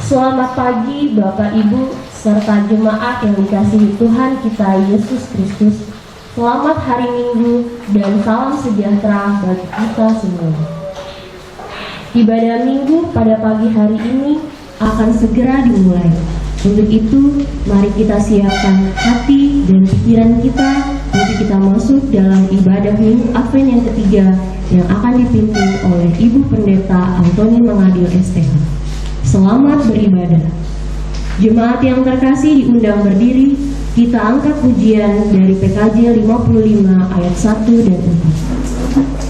Selamat pagi Bapak Ibu serta jemaat yang dikasihi Tuhan kita Yesus Kristus. Selamat hari Minggu dan salam sejahtera bagi kita semua. Ibadah Minggu pada pagi hari ini akan segera dimulai. Untuk itu, mari kita siapkan hati dan pikiran kita untuk kita masuk dalam ibadah Minggu Advent yang ketiga yang akan dipimpin oleh Ibu Pendeta Antoni Mangadil STH. Selamat beribadah. Jemaat yang terkasih diundang berdiri. Kita angkat pujian dari PKJ 55 ayat 1 dan 4.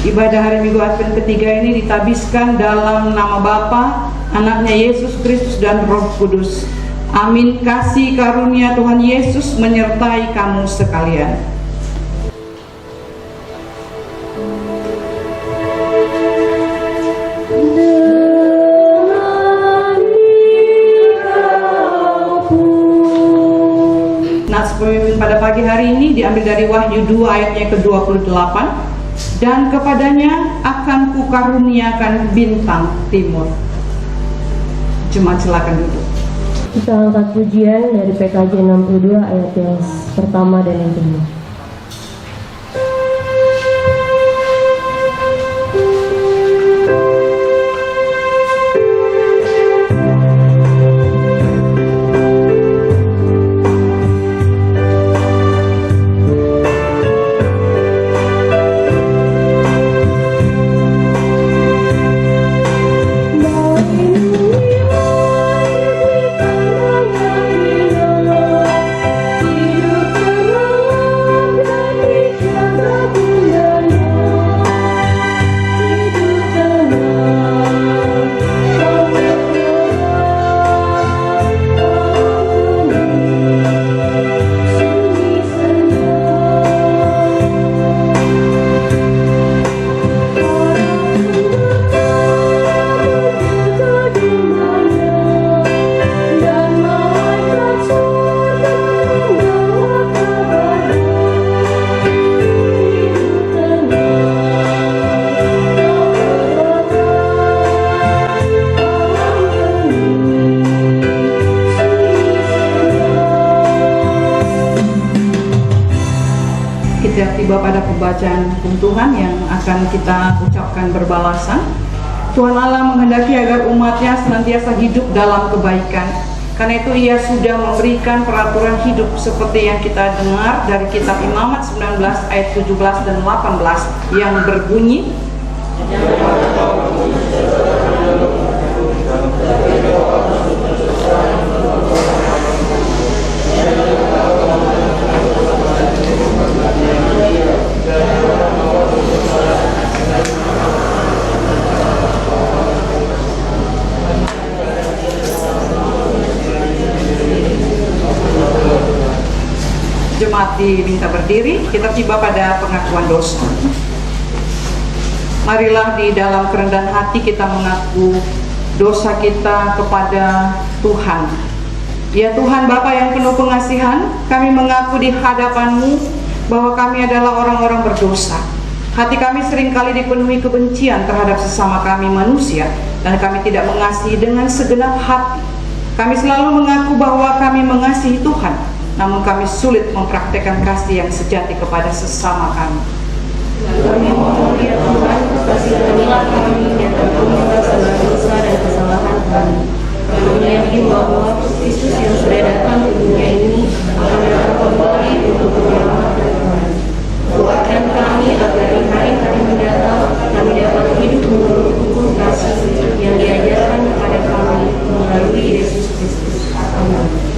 Ibadah hari Minggu Advent ketiga ini ditabiskan dalam nama Bapa, Anaknya Yesus Kristus dan Roh Kudus. Amin. Kasih karunia Tuhan Yesus menyertai kamu sekalian. Nats pemimpin pada pagi hari ini diambil dari Wahyu 2 ayatnya ke-28. Dan kepadanya akan kukaruniakan bintang timur. Jemaat silakan duduk. Kita angkat pujian dari PKJ 62 ayat yang pertama dan yang kedua. Tiba pada pembacaan hukum Tuhan yang akan kita ucapkan berbalasan. Tuhan Allah menghendaki agar umatnya senantiasa hidup dalam kebaikan. Karena itu Ia sudah memberikan peraturan hidup seperti yang kita dengar dari kitab Imamat 19 ayat 17 dan 18 yang berbunyi, diminta berdiri, kita tiba pada pengakuan dosa. Marilah di dalam kerendahan hati kita mengaku dosa kita kepada Tuhan. Ya Tuhan Bapa yang penuh pengasihan, kami mengaku di hadapan-Mu bahwa kami adalah orang-orang berdosa. Hati kami seringkali dipenuhi kebencian terhadap sesama kami manusia, dan kami tidak mengasihi dengan segenap hati. Kami selalu mengaku bahwa kami mengasihi Tuhan, namun kami sulit mempraktekkan kasih yang sejati kepada sesama kami. Kami mohon ya Tuhan, kasihanilah kami dan ampunilah segala dosa dan kesalahan kami. Kami yakin bahwa Kristus yang sudah datang ke dunia ini akan datang kembali untuk menyelamatkan kami. Kuatkan kami agar di hari-hari mendatang kami dapat hidup menurut hukum kasih yang diajarkan kepada kami melalui Yesus Kristus. Amin.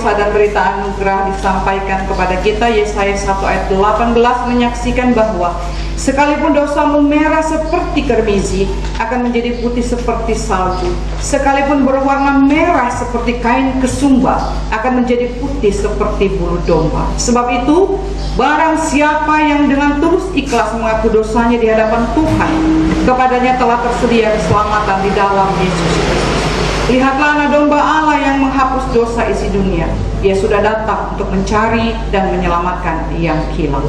Dan berita anugerah disampaikan kepada kita. Yesaya 1 ayat 18 menyaksikan bahwa sekalipun dosamu merah seperti kermizi akan menjadi putih seperti salju, sekalipun berwarna merah seperti kain kesumba akan menjadi putih seperti bulu domba. Sebab itu barang siapa yang dengan tulus ikhlas mengaku dosanya di hadapan Tuhan, kepadanya telah tersedia keselamatan di dalam Yesus Kristus. Lihatlah anak domba Allah yang menghapus dosa isi dunia. Dia sudah datang untuk mencari dan menyelamatkan yang hilang.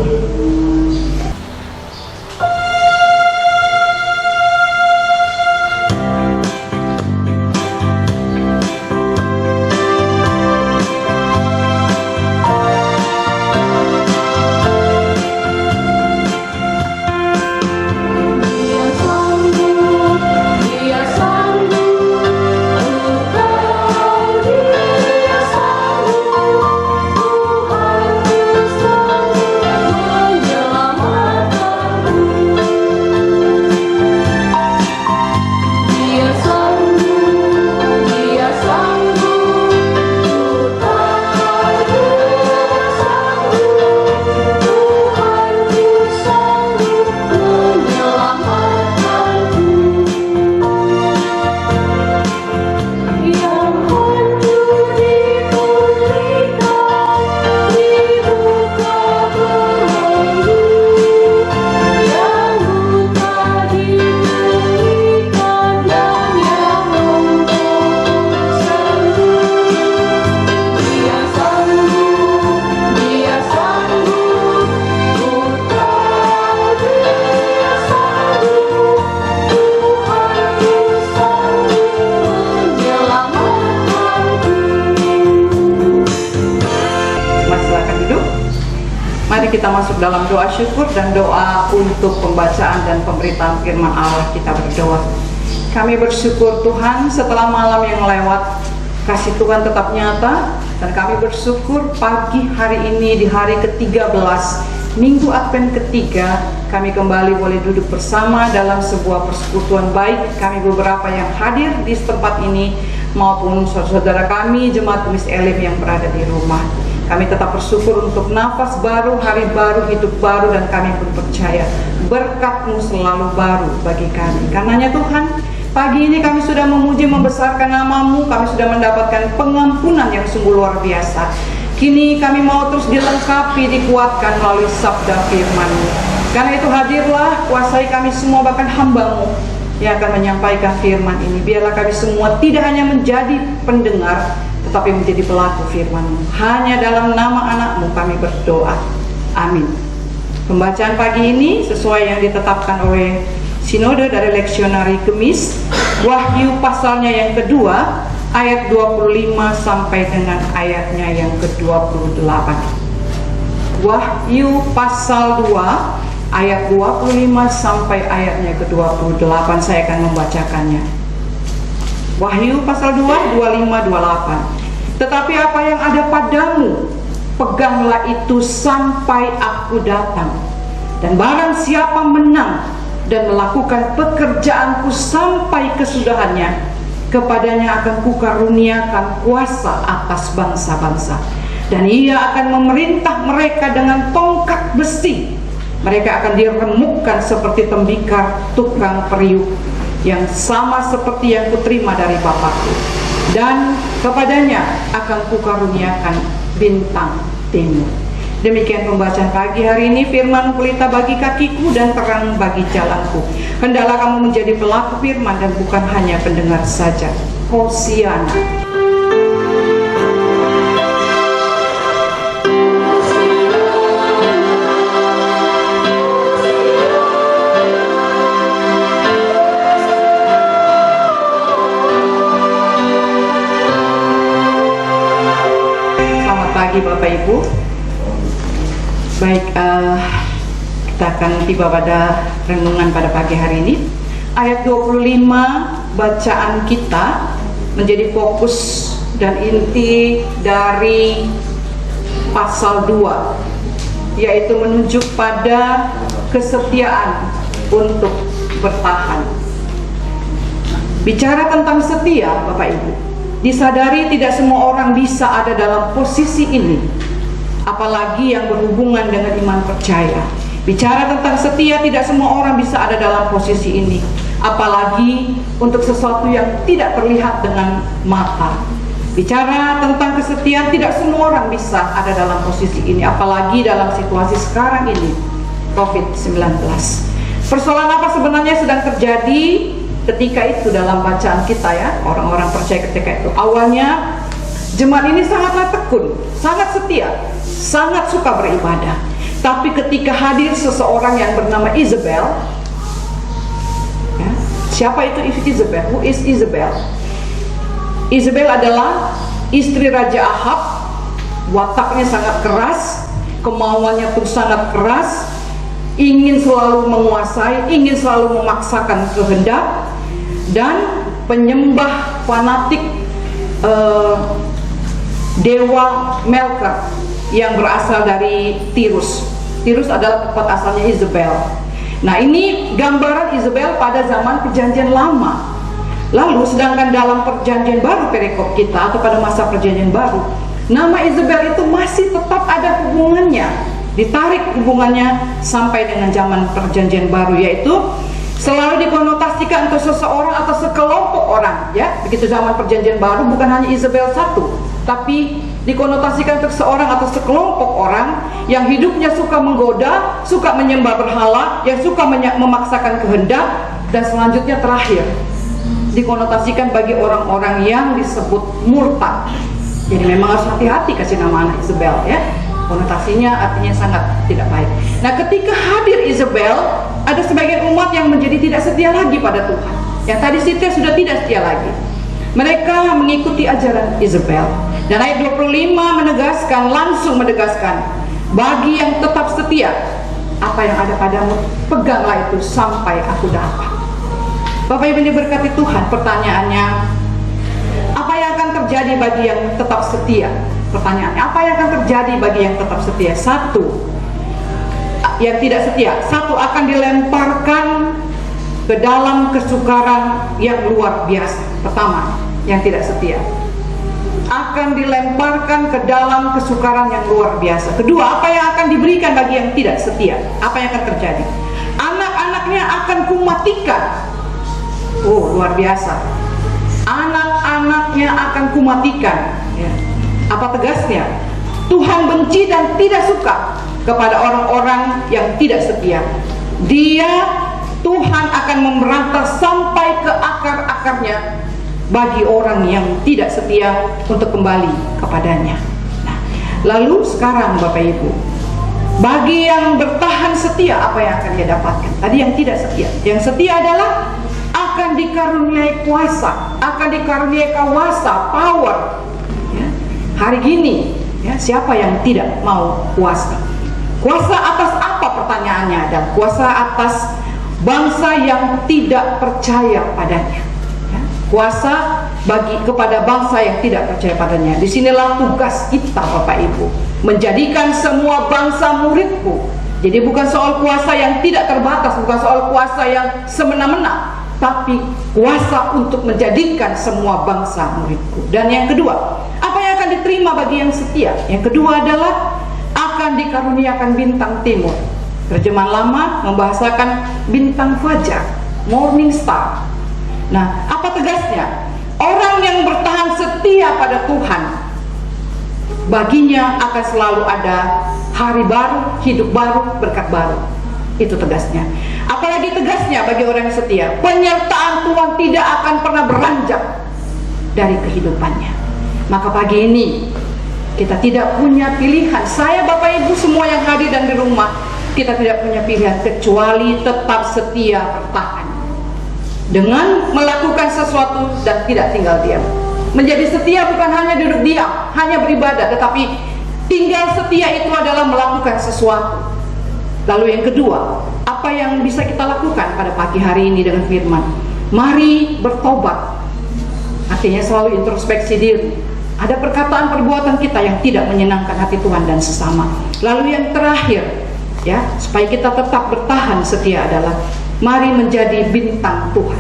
Kita masuk dalam doa syukur dan doa untuk pembacaan dan pemberitaan firman Allah. Kita berdoa. Kami bersyukur Tuhan, setelah malam yang lewat, kasih Tuhan tetap nyata, dan kami bersyukur pagi hari ini di hari ke-13 Minggu Advent ketiga, kami kembali boleh duduk bersama dalam sebuah persekutuan baik. Kami beberapa yang hadir di tempat ini maupun saudara-saudara kami Jemaat Miss Elim yang berada di rumah. Kami tetap bersyukur untuk nafas baru, hari baru, hidup baru, dan kami pun percaya berkat-Mu selalu baru bagi kami. Karenanya Tuhan, pagi ini kami sudah memuji membesarkan nama-Mu, kami sudah mendapatkan pengampunan yang sungguh luar biasa. Kini kami mau terus dilengkapi, dikuatkan melalui sabda firman-Mu. Karena itu hadirlah, kuasai kami semua, bahkan hamba-Mu yang akan menyampaikan firman ini. Biarlah kami semua tidak hanya menjadi pendengar, tetapi menjadi pelaku firman-Mu. Hanya dalam nama anak-Mu kami berdoa. Amin. Pembacaan pagi ini sesuai yang ditetapkan oleh Sinode dari Leksionari Kemis, Wahyu pasalnya yang kedua, ayat 25 sampai dengan ayatnya yang ke-28. Wahyu pasal 2, ayat 25 sampai ayatnya ke-28, saya akan membacakannya. Wahyu pasal 2, 25, 28. Tetapi apa yang ada padamu, peganglah itu sampai aku datang. Dan barang siapa menang dan melakukan pekerjaanku sampai kesudahannya, kepadanya akan kukaruniakan kuasa atas bangsa-bangsa. Dan ia akan memerintah mereka dengan tongkat besi. Mereka akan diremukkan seperti tembikar tukang periuk, yang sama seperti yang kuterima dari Bapakku. Dan kepadanya akan kukaruniakan bintang timur. Demikian pembacaan pagi hari ini. Firman pelita bagi kakiku dan terang bagi jalanku. Hendaklah kamu menjadi pelaku firman dan bukan hanya pendengar saja. Hosiana. Selamat pagi Bapak Ibu. Baik, kita akan tiba pada renungan pada pagi hari ini. Ayat 25 bacaan kita menjadi fokus dan inti dari pasal 2, yaitu menunjuk pada kesetiaan untuk bertahan. Bicara tentang setia, Bapak Ibu, disadari tidak semua orang bisa ada dalam posisi ini, apalagi yang berhubungan dengan iman percaya. Bicara tentang setia, tidak semua orang bisa ada dalam posisi ini, apalagi untuk sesuatu yang tidak terlihat dengan mata. Bicara tentang kesetiaan, tidak semua orang bisa ada dalam posisi ini, apalagi dalam situasi sekarang ini, COVID-19. Persoalan apa sebenarnya sedang terjadi ketika itu dalam bacaan kita ya, orang-orang percaya ketika itu? Awalnya jemaat ini sangatlah tekun, sangat setia, sangat suka beribadah. Tapi ketika hadir seseorang yang bernama Isabel, ya, siapa itu Isabel? Who is Isabel? Isabel adalah istri Raja Ahab. Wataknya sangat keras, kemauannya pun sangat keras, ingin selalu menguasai, ingin selalu memaksakan kehendak, dan penyembah fanatik dewa Melkar yang berasal dari Tirus. Tirus adalah tempat asalnya Isabel. Nah, ini gambaran Isabel pada zaman Perjanjian Lama. Lalu sedangkan dalam Perjanjian Baru, perikop kita, atau pada masa Perjanjian Baru, nama Isabel itu masih tetap ada hubungannya, ditarik hubungannya sampai dengan zaman Perjanjian Baru, yaitu selalu dikonotasikan untuk seseorang atau sekelompok orang, ya. Begitu zaman Perjanjian Baru bukan hanya Isabel satu, tapi dikonotasikan untuk seorang atau sekelompok orang yang hidupnya suka menggoda, suka menyembah berhala, yang suka memaksakan kehendak, dan selanjutnya terakhir dikonotasikan bagi orang-orang yang disebut murtad. Jadi memang harus hati-hati kasih nama anak Isabel, ya. Konotasinya artinya sangat tidak baik. Nah, ketika hadir Isabel, ada sebagian umat yang menjadi tidak setia lagi pada Tuhan. Yang tadi setia sudah tidak setia lagi. Mereka mengikuti ajaran Isabel. Dan ayat 25 langsung menegaskan, bagi yang tetap setia, apa yang ada padamu, peganglah itu sampai aku datang. Bapak Ibu diberkati Tuhan, pertanyaannya, apa yang akan terjadi bagi yang tetap setia? Pertanyaannya, apa yang akan terjadi bagi yang tetap setia? Satu, yang tidak setia, satu, akan dilemparkan ke dalam kesukaran yang luar biasa. Pertama, yang tidak setia akan dilemparkan ke dalam kesukaran yang luar biasa. Kedua, apa yang akan diberikan bagi yang tidak setia? Apa yang akan terjadi? Anak-anaknya akan kumatikan. Oh, luar biasa. Anak-anaknya akan kumatikan, ya. Apa tegasnya? Tuhan benci dan tidak suka kepada orang-orang yang tidak setia. Tuhan akan memberantas sampai ke akar-akarnya bagi orang yang tidak setia untuk kembali kepadanya. Nah, lalu sekarang Bapak Ibu, Bagi yang bertahan setia, apa yang akan dia dapatkan? Tadi yang tidak setia. Yang setia adalah akan dikaruniai kuasa, akan dikaruniai kuasa, power. Ya. Hari gini, ya, siapa yang tidak mau kuasa? Kuasa atas apa pertanyaannya adalah kuasa atas bangsa yang tidak percaya padanya. Ya. Kuasa kepada bangsa yang tidak percaya padanya. Disinilah tugas kita, Bapak Ibu, menjadikan semua bangsa muridku. Jadi bukan soal kuasa yang tidak terbatas, bukan soal kuasa yang semena-mena, tapi kuasa untuk menjadikan semua bangsa muridku. Dan yang kedua, apa yang akan diterima bagi yang setia? Yang kedua adalah akan dikaruniakan bintang timur. Terjemahan lama membahasakan bintang fajar, morning star. Nah, apa tegasnya? Orang yang bertahan setia pada Tuhan, baginya akan selalu ada hari baru, hidup baru, berkat baru. Itu tegasnya. Apalagi tegasnya bagi orang yang setia, penyertaan Tuhan tidak akan pernah beranjak dari kehidupannya. Maka pagi ini kita tidak punya pilihan. Saya, Bapak Ibu semua yang hadir dan di rumah, kita tidak punya pilihan kecuali tetap setia bertahan dengan melakukan sesuatu dan tidak tinggal diam. Menjadi setia bukan hanya duduk diam, hanya beribadah, tetapi tinggal setia itu adalah melakukan sesuatu. Lalu yang kedua, apa yang bisa kita lakukan pada pagi hari ini dengan firman? Mari bertobat. Artinya selalu introspeksi diri. Ada perkataan perbuatan kita yang tidak menyenangkan hati Tuhan dan sesama. Lalu yang terakhir, ya, supaya kita tetap bertahan setia adalah mari menjadi bintang Tuhan.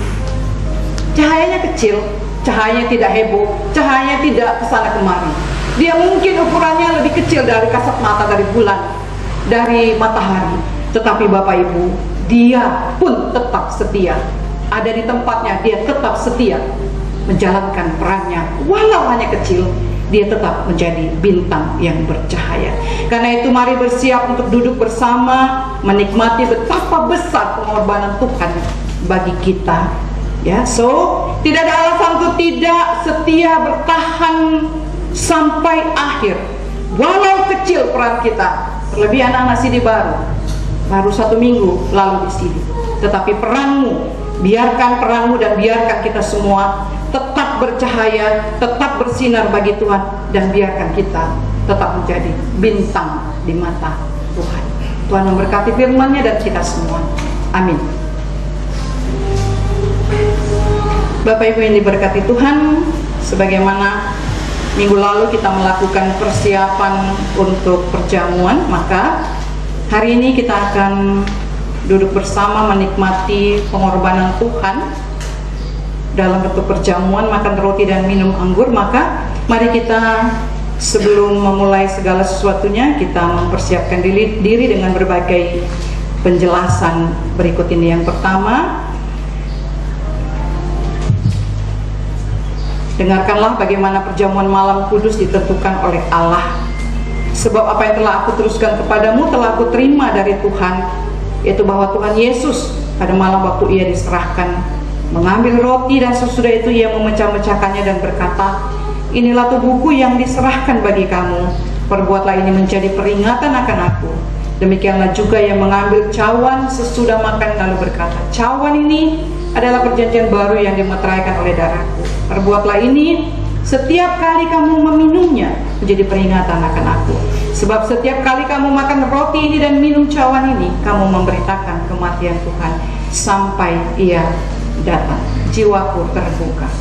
Cahayanya kecil, cahayanya tidak heboh, cahayanya tidak kesana kemari. Dia mungkin ukurannya lebih kecil dari kasat mata, dari bulan, dari matahari. Tetapi Bapak Ibu, dia pun tetap setia. Ada di tempatnya, dia tetap setia menjalankan perannya. Walau hanya kecil, dia tetap menjadi bintang yang bercahaya. Karena itu mari bersiap untuk duduk bersama, menikmati betapa besar pengorbanan Tuhan bagi kita. Ya, so tidak ada alasan untuk tidak setia bertahan sampai akhir. Walau kecil peran kita, terlebih anak-anak sini baru 1 minggu lalu di sini. Tetapi peranmu, biarkan peranmu dan biarkan kita semua tetap bercahaya, tetap bersinar bagi Tuhan, dan biarkan kita tetap menjadi bintang di mata Tuhan. Tuhan memberkati firman-Nya dan kita semua. Amin. Bapak Ibu yang diberkati Tuhan, sebagaimana minggu lalu kita melakukan persiapan untuk perjamuan, maka hari ini kita akan duduk bersama menikmati pengorbanan Tuhan dalam bentuk perjamuan, makan roti dan minum anggur. Maka mari kita sebelum memulai segala sesuatunya, kita mempersiapkan diri dengan berbagai penjelasan berikut ini. Yang pertama, dengarkanlah bagaimana perjamuan malam kudus ditentukan oleh Allah. Sebab apa yang telah aku teruskan kepadamu telah aku terima dari Tuhan, yaitu bahwa Tuhan Yesus pada malam waktu ia diserahkan mengambil roti, dan sesudah itu ia memecah-mecahkannya dan berkata, inilah tubuhku yang diserahkan bagi kamu, perbuatlah ini menjadi peringatan akan aku. Demikianlah juga yang mengambil cawan sesudah makan lalu berkata, cawan ini adalah perjanjian baru yang dimeteraikan oleh darahku. Perbuatlah ini setiap kali kamu meminumnya menjadi peringatan akan aku. Sebab setiap kali kamu makan roti ini dan minum cawan ini, kamu memberitakan kematian Tuhan sampai ia datang. Jiwaku terbuka. Jiwaku terbuka untuk Tuhan.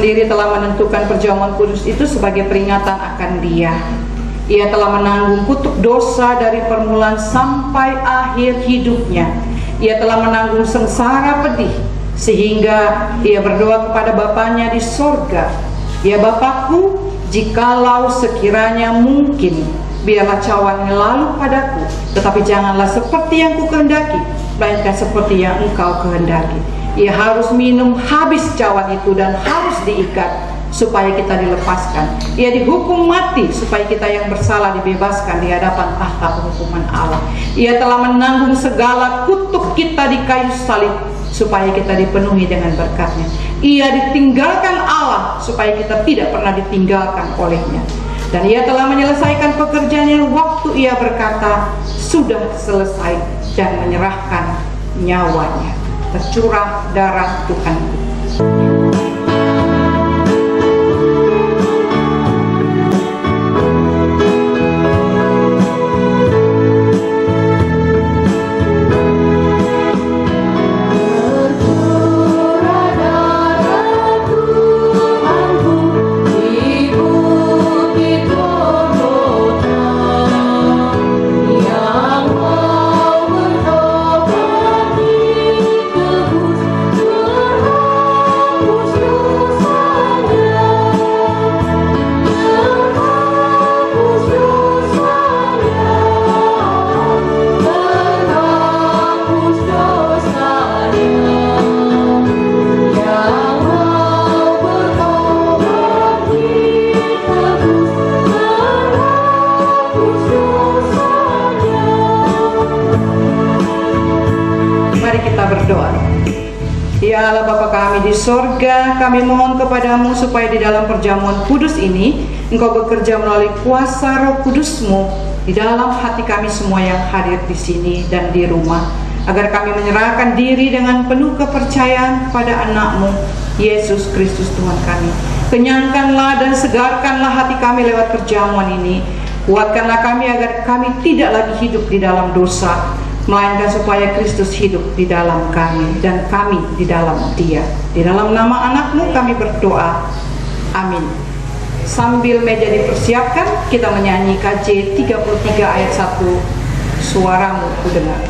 sendiri telah menentukan perjamuan kudus itu sebagai peringatan akan Dia. Ia telah menanggung kutuk dosa dari permulaan sampai akhir hidupnya. Ia telah menanggung sengsara pedih, sehingga Ia berdoa kepada Bapanya di sorga, "Ya Bapakku, jikalau sekiranya mungkin, biarlah cawan ini lalu padaku, tetapi janganlah seperti yang kukehendaki, melainkan seperti yang Engkau kehendaki." Ia harus minum habis cawan itu dan harus diikat supaya kita dilepaskan. Ia dihukum mati supaya kita yang bersalah dibebaskan di hadapan tahta penghukuman Allah. Ia telah menanggung segala kutuk kita di kayu salib supaya kita dipenuhi dengan berkat-Nya. Ia ditinggalkan Allah supaya kita tidak pernah ditinggalkan oleh-Nya. Dan Ia telah menyelesaikan pekerjaannya waktu Ia berkata, "Sudah selesai," dan menyerahkan nyawanya. Tercurah darah Tuhanku. Ya Allah Bapa kami di sorga, kami mohon kepadamu supaya di dalam perjamuan kudus ini Engkau bekerja melalui kuasa Roh Kudus-Mu di dalam hati kami semua yang hadir di sini dan di rumah, agar kami menyerahkan diri dengan penuh kepercayaan kepada anak-Mu, Yesus Kristus Tuhan kami. Kenyangkanlah dan segarkanlah hati kami lewat perjamuan ini. Kuatkanlah kami agar kami tidak lagi hidup di dalam dosa, melainkan supaya Kristus hidup di dalam kami dan kami di dalam Dia. Di dalam nama anak-Mu kami berdoa. Amin. Sambil meja dipersiapkan, kita menyanyi KJ 33 ayat 1. Suaramu ku dengar.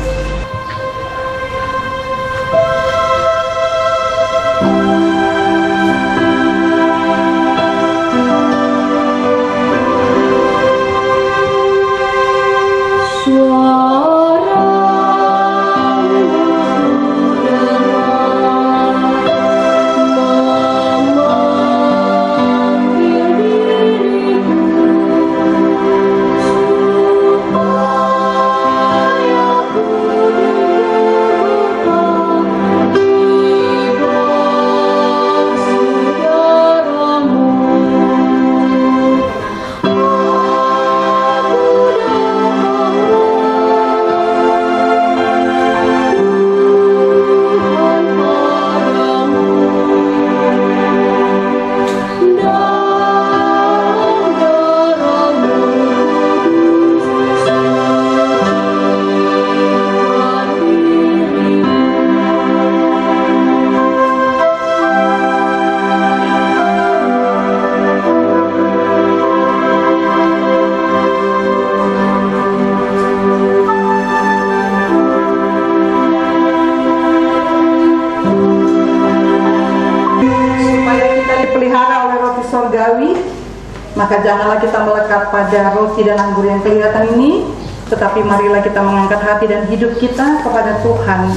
Maka janganlah kita melekat pada roti dan anggur yang kelihatan ini, tetapi marilah kita mengangkat hati dan hidup kita kepada Tuhan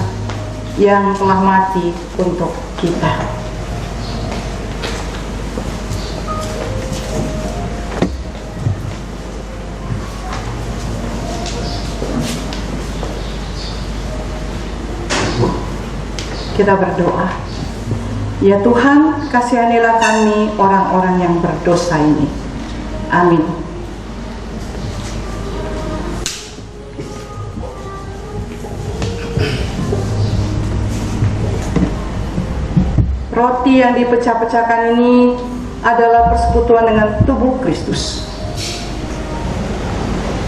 yang telah mati untuk kita. Kita berdoa. Ya Tuhan, kasihanilah kami orang-orang yang berdosa ini. Amin. Roti yang dipecah-pecahkan ini adalah persekutuan dengan tubuh Kristus.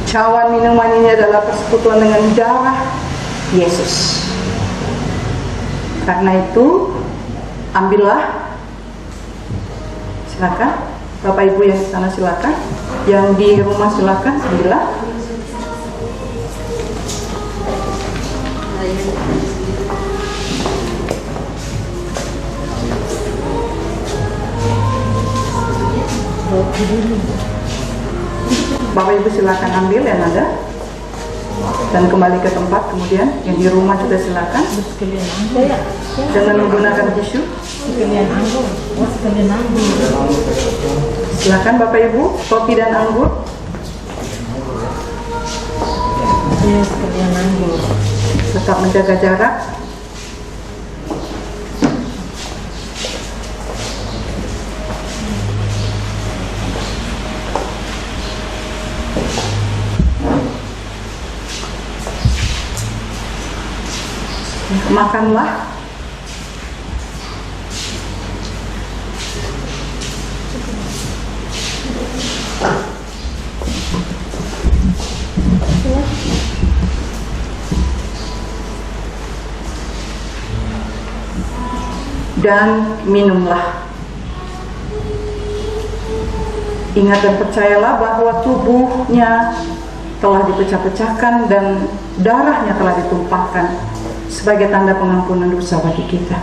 Cawan minuman ini adalah persekutuan dengan darah Yesus. Karena itu, ambillah Silakan. Bapak Ibu yang di sana silakan. Yang di rumah silakan bila. Bapak Ibu silakan ambil yang ada dan kembali ke tempat. Kemudian yang di rumah juga silakan dengan menggunakan tisu. Silakan Bapak Ibu, kopi dan anggur. Tetap menjaga jarak. Makanlah. Dan minumlah. Ingat dan percayalah bahwa tubuhnya telah dipecah-pecahkan dan darahnya telah ditumpahkan sebagai tanda pengampunan dosa bagi kita.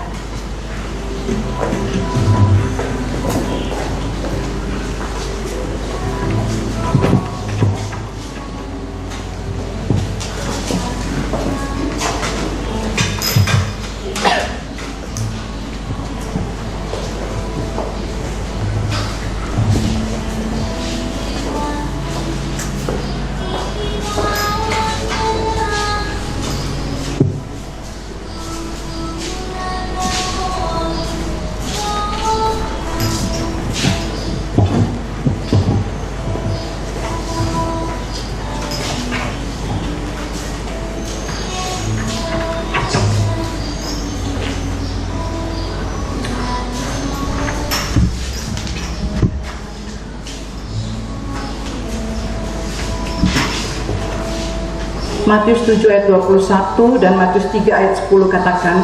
Matius 7 ayat 21 dan Matius 3 ayat 10 katakan,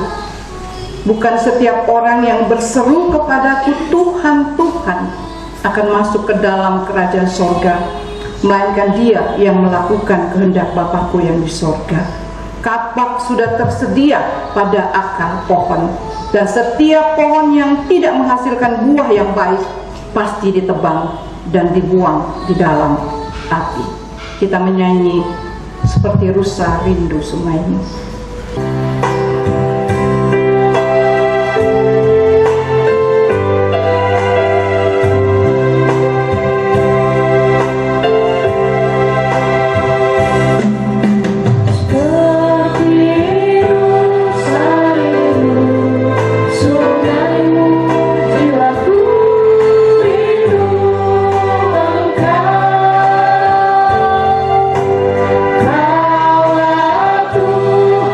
bukan setiap orang yang berseru kepadaku Tuhan, Tuhan akan masuk ke dalam kerajaan sorga, melainkan dia yang melakukan kehendak Bapakku yang di sorga. Kapak sudah tersedia pada akar pohon, dan setiap pohon yang tidak menghasilkan buah yang baik pasti ditebang dan dibuang di dalam api. Kita menyanyi seperti rusa rindu sungaimu. Kau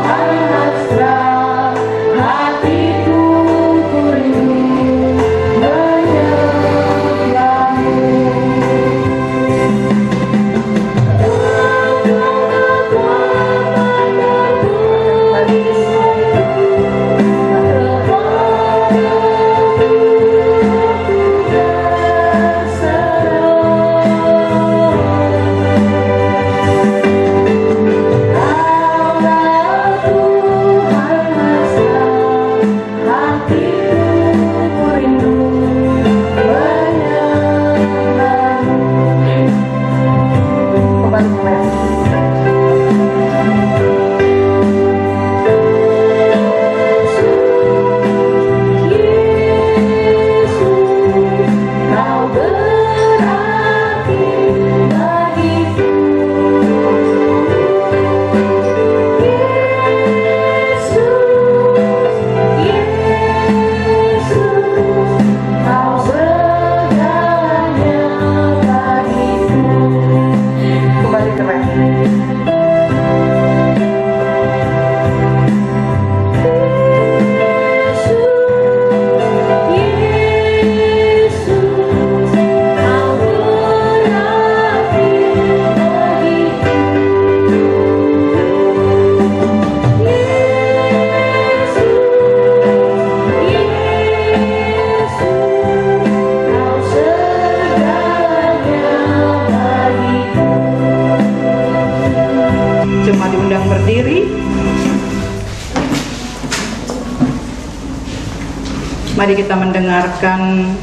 Mari kita mendengarkan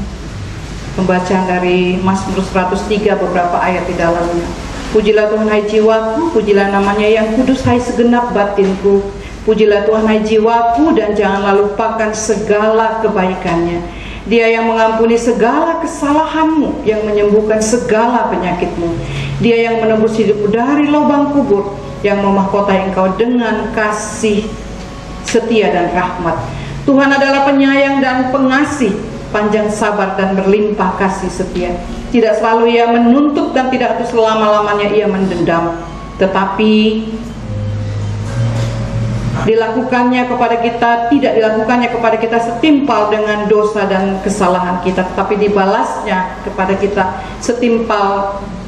pembacaan dari Mazmur 103 beberapa ayat di dalamnya. Pujilah Tuhan hai jiwaku, pujilah namanya yang kudus hai segenap batinku. Pujilah Tuhan hai jiwaku dan janganlah lupakan segala kebaikannya. Dia yang mengampuni segala kesalahanmu, yang menyembuhkan segala penyakitmu. Dia yang menembus hidupmu dari lubang kubur, yang memahkotai engkau dengan kasih setia dan rahmat. Tuhan adalah penyayang dan pengasih, panjang sabar dan berlimpah kasih setia. Tidak selalu ia menuntut dan tidak selama-lamanya ia mendendam, tetapi tidak dilakukannya kepada kita setimpal dengan dosa dan kesalahan kita, tetapi dibalasnya kepada kita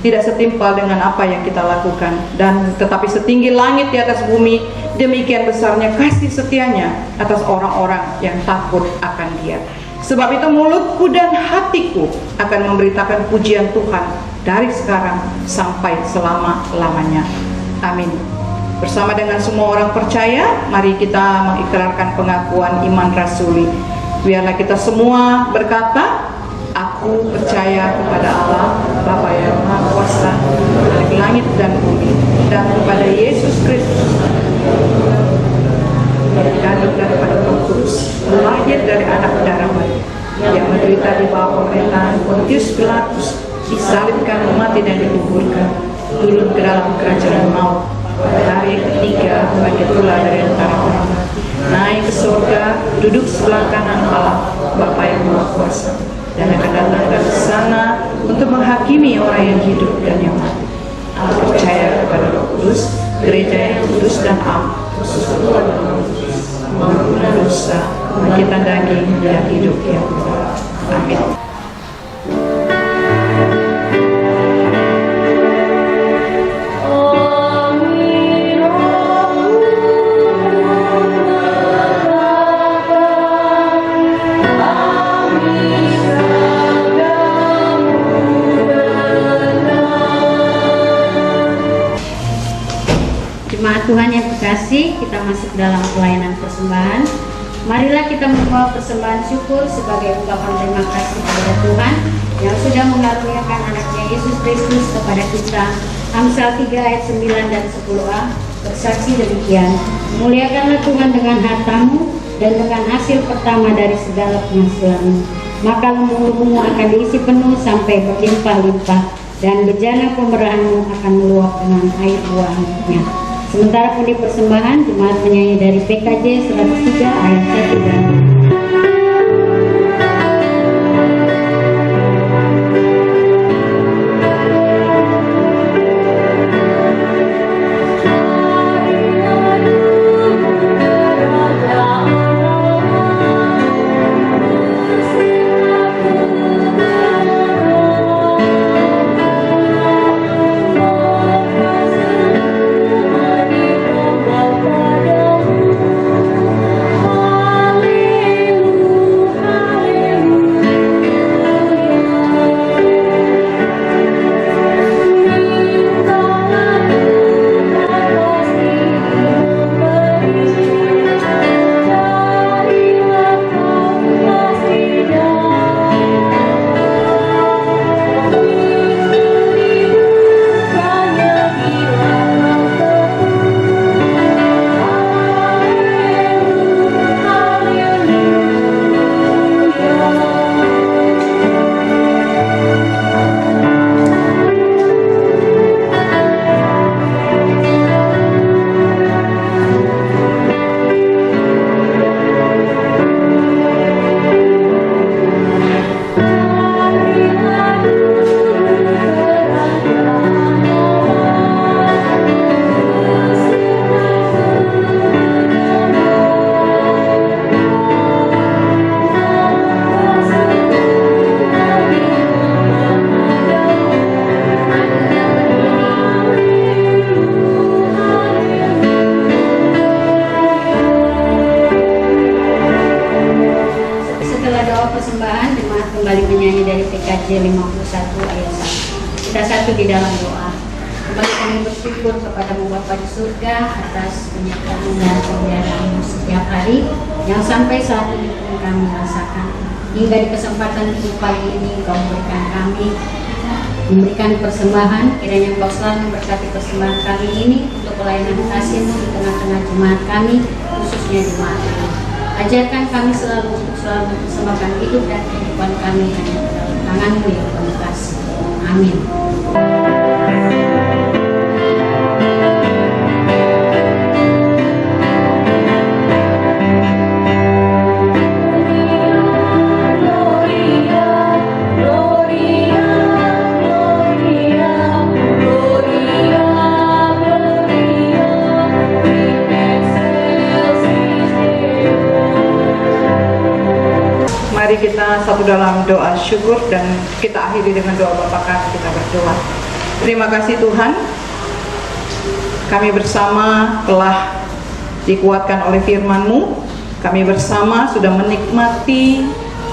tidak setimpal dengan apa yang kita lakukan. Dan tetapi setinggi langit di atas bumi, demikian besarnya kasih setianya atas orang-orang yang takut akan Dia. Sebab itu mulutku dan hatiku akan memberitakan pujian Tuhan dari sekarang sampai selama-lamanya. Amin. Bersama dengan semua orang percaya, mari kita mengikrarkan pengakuan iman rasuli. Biarlah kita semua berkata, aku percaya kepada Allah, Bapa yang Maha Kuasa, dari langit dan bumi, dan kepada Yesus Kristus, yang dikandung daripada Roh Kudus, lahir dari anak darah Maria, yang menderita di bawah pemerintahan Pontius Pilatus, disalibkan, mati dan dikuburkan, turun ke dalam kerajaan maut, hari ketiga bangkit pula dari antara orang mati, naik ke surga, duduk sebelah kanan Allah, Bapa yang Maha Kuasa, dan akan datang dari sana untuk menghakimi orang yang hidup dan yang mati. Aku percaya kepada Roh Kudus, gereja yang kudus dan am, mengampuni dosa, bangkitan daging dan hidup yang kekal. Amin. Jemaat Tuhan yang terkasih, kita masuk dalam pelayanan persembahan. Marilah kita membawa persembahan syukur sebagai ungkapan terima kasih kepada Tuhan yang sudah mengaruniakan anaknya Yesus Kristus kepada kita. Amsal 3 ayat 9 dan 10a bersaksi demikian, muliakanlah Tuhan dengan hartamu dan dengan hasil pertama dari segala penghasilanmu, maka lembu-lembumu akan diisi penuh sampai berlimpah-limpah, dan bejana pemerahanmu akan meluap dengan air buahnya. Sementara pun di persembahan, jemaat penyanyi dari PKJ 103 ayat 1 dan 51 ayat 1. Kita satu di dalam doa. Kembali kami bersyukur kepada-Mu Bapa di surga atas penyertaan dan pemeliharaan setiap hari yang sampai saat ini pun kami rasakan. Hingga di kesempatan hidup pagi ini Engkau memberikan persembahan, kiranya Engkau selalu memberkati persembahan kami ini untuk pelayanan kasih-Mu di tengah-tengah jemaat kami, khususnya jemaat ini. Ajarkan kami selalu untuk selalu mempersembahkan hidup dan kehidupan kami hanya ke dalam tangan-Mu yang penuh kasih. Amin. Mari kita satu dalam doa syukur dan kita akhiri dengan doa Bapa kami. Kita berdoa. Terima kasih Tuhan, kami bersama telah dikuatkan oleh firman-Mu. Kami bersama sudah menikmati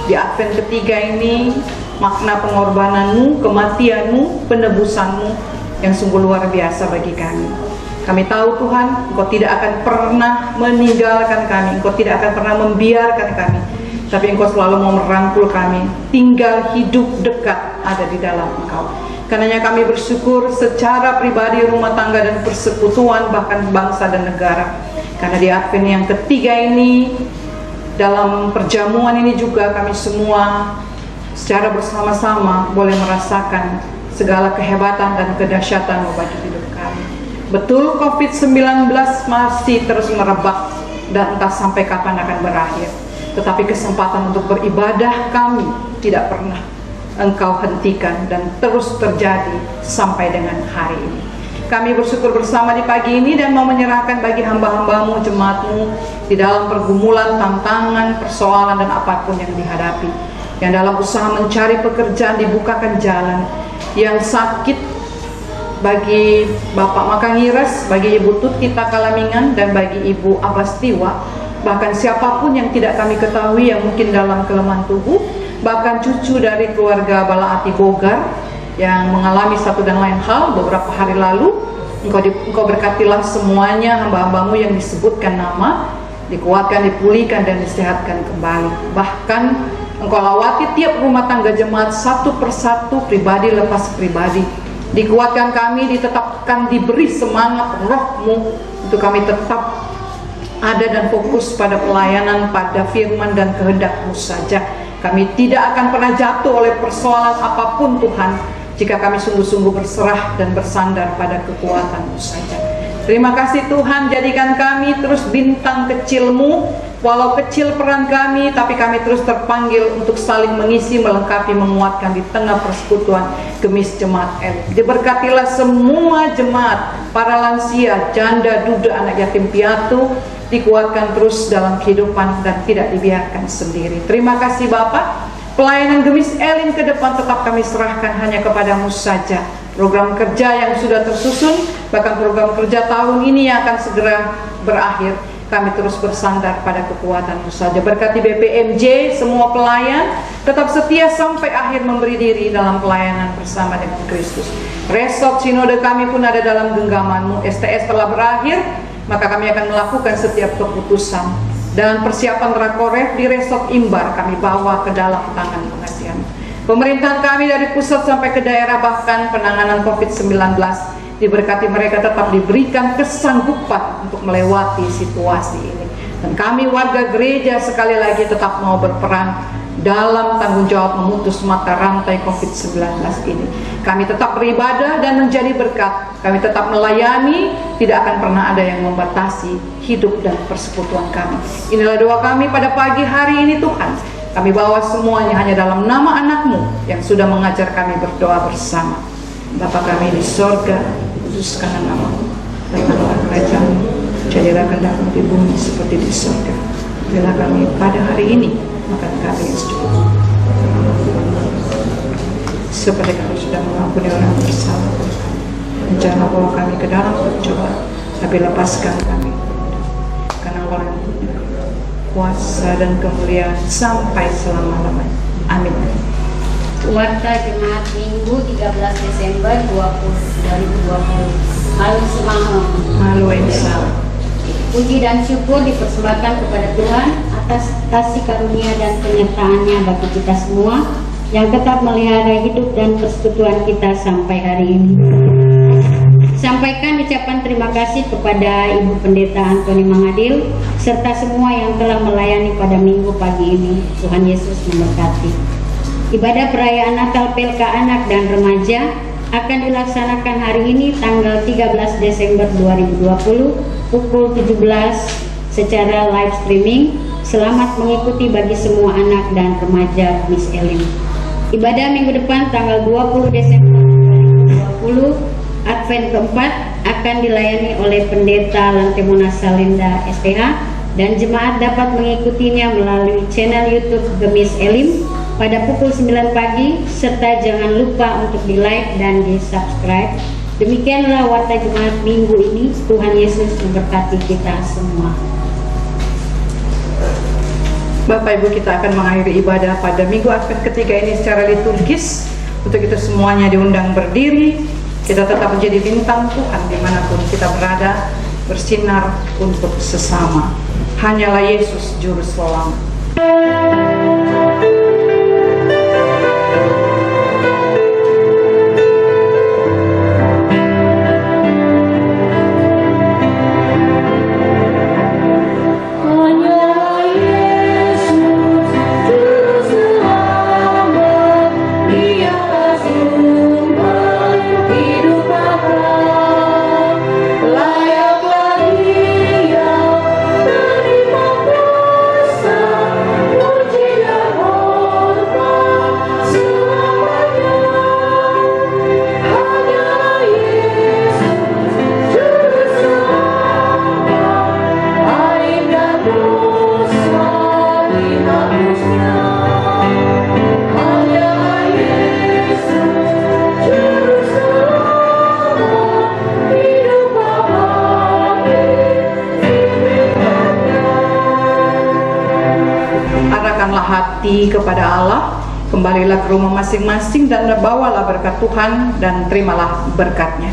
di Advent ketiga ini makna pengorbanan-Mu, kematian-Mu, penebusan-Mu yang sungguh luar biasa bagi kami. Kami tahu Tuhan, Engkau tidak akan pernah meninggalkan kami, Engkau tidak akan pernah membiarkan kami, tapi Engkau selalu mau merangkul kami, tinggal hidup dekat ada di dalam Engkau. Karenanya kami bersyukur secara pribadi, rumah tangga dan persekutuan, bahkan bangsa dan negara. Karena di Advent yang ketiga ini, dalam perjamuan ini juga kami semua secara bersama-sama boleh merasakan segala kehebatan dan kedahsyatan bagi hidup kami. Betul COVID-19 masih terus merebak dan entah sampai kapan akan berakhir. Tetapi kesempatan untuk beribadah kami tidak pernah Engkau hentikan dan terus terjadi sampai dengan hari ini. Kami bersyukur bersama di pagi ini dan mau menyerahkan bagi hamba-hamba-Mu, jemaat-Mu di dalam pergumulan, tantangan, persoalan dan apapun yang dihadapi. Yang dalam usaha mencari pekerjaan dibukakan jalan. Yang sakit bagi Bapak Makangires, bagi Ibu Tutkita Kalamingan dan bagi Ibu Abastiwa. Bahkan siapapun yang tidak kami ketahui yang mungkin dalam kelemahan tubuh, bahkan cucu dari keluarga Balaati Bogar yang mengalami satu dan lain hal beberapa hari lalu, Engkau berkatilah semuanya hamba-hamba-Mu yang disebutkan nama, dikuatkan, dipulihkan dan disehatkan kembali. Bahkan Engkau lawati tiap rumah tangga jemaat satu persatu, pribadi lepas pribadi. Dikuatkan kami, ditetapkan, diberi semangat Roh-Mu untuk kami tetap ada dan fokus pada pelayanan, pada firman dan kehendak-Mu saja. Kami tidak akan pernah jatuh oleh persoalan apapun Tuhan, jika kami sungguh-sungguh berserah dan bersandar pada kekuatan-Mu saja. Terima kasih Tuhan, jadikan kami terus bintang kecil-Mu. Walau kecil peran kami, tapi kami terus terpanggil untuk saling mengisi, melengkapi, menguatkan di tengah persekutuan Gemis Jemaat Elim. Diberkatilah semua jemaat, para lansia, janda, duda, anak yatim piatu, dikuatkan terus dalam kehidupan dan tidak dibiarkan sendiri. Terima kasih Bapak. Pelayanan Gemis Elim ke depan tetap kami serahkan hanya kepada-Mu saja. Program kerja yang sudah tersusun, bahkan program kerja tahun ini yang akan segera berakhir, kami terus bersandar pada kekuatan-Mu saja. Berkati BPMJ, semua pelayan tetap setia sampai akhir memberi diri dalam pelayanan bersama dengan Kristus. Resort Sinode kami pun ada dalam genggaman-Mu. STS telah berakhir, maka kami akan melakukan setiap keputusan dan persiapan Rakoref di Resort Imbar kami bawa ke dalam tangan pengasihan. Pemerintahan kami dari pusat sampai ke daerah, bahkan penanganan COVID-19, diberkati mereka tetap diberikan kesanggupan untuk melewati situasi ini. Dan kami warga gereja sekali lagi tetap mau berperan dalam tanggung jawab memutus mata rantai COVID-19 ini. Kami tetap beribadah dan menjadi berkat. Kami tetap melayani, tidak akan pernah ada yang membatasi hidup dan persekutuan kami. Inilah doa kami pada pagi hari ini Tuhan. Kami bawa semuanya hanya dalam nama anak-Mu yang sudah mengajar kami berdoa bersama. Bapa kami di sorga, kuduskanlah nama-Mu, datanglah kerajaan-Mu, jadilah kehendak-Mu di bumi seperti di sorga. Berilah kami pada hari ini makan kami yang secukupnya, seperti kami sudah mengampuni orang bersalah. Dan janganlah bawa kami ke dalam percobaan, tapi lepaskan kami, karena Engkau yang punya kuasa dan kemuliaan sampai selama-lamanya. Amin. Warta Jemaat Minggu 13 Desember 2020. Malu Semahon. Malu Esa. Puji dan syukur dipersembahkan kepada Tuhan atas kasih karunia dan penyertaan-Nya bagi kita semua yang tetap melihara hidup dan persekutuan kita sampai hari ini. Sampaikan ucapan terima kasih kepada Ibu Pendeta Antoni Mangadil serta semua yang telah melayani pada minggu pagi ini. Tuhan Yesus memberkati. Ibadah perayaan Natal PLK Anak dan Remaja akan dilaksanakan hari ini tanggal 13 Desember 2020 pukul 17 secara live streaming. Selamat mengikuti bagi semua anak dan remaja Miss Elim. Ibadah minggu depan tanggal 20 Desember 2020 Advent keempat akan dilayani oleh Pendeta Lantemona Salinda SPH dan jemaat dapat mengikutinya melalui channel YouTube Gemis Elim pada pukul 9 pagi serta jangan lupa untuk di-like dan di-subscribe. Demikianlah Warta Jemaat minggu ini. Tuhan Yesus memberkati kita semua. Bapak Ibu, kita akan mengakhiri ibadah pada minggu Advent ketiga ini secara liturgis. Untuk itu semuanya diundang berdiri. Kita tetap menjadi bintang Tuhan dimanapun kita berada, bersinar untuk sesama. Hanyalah Yesus Juru Selamat. Hati kepada Allah, kembalilah ke rumah masing-masing dan bawalah berkat Tuhan dan terimalah berkatnya.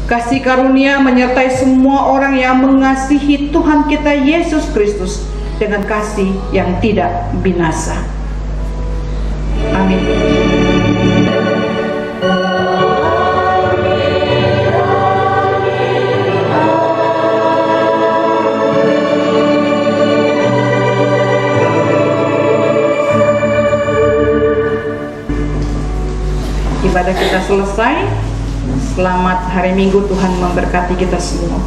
Kasih karunia menyertai semua orang yang mengasihi Tuhan kita Yesus Kristus dengan kasih yang tidak binasa. Amin. Ibadah kita selesai. Selamat hari Minggu, Tuhan memberkati kita semua.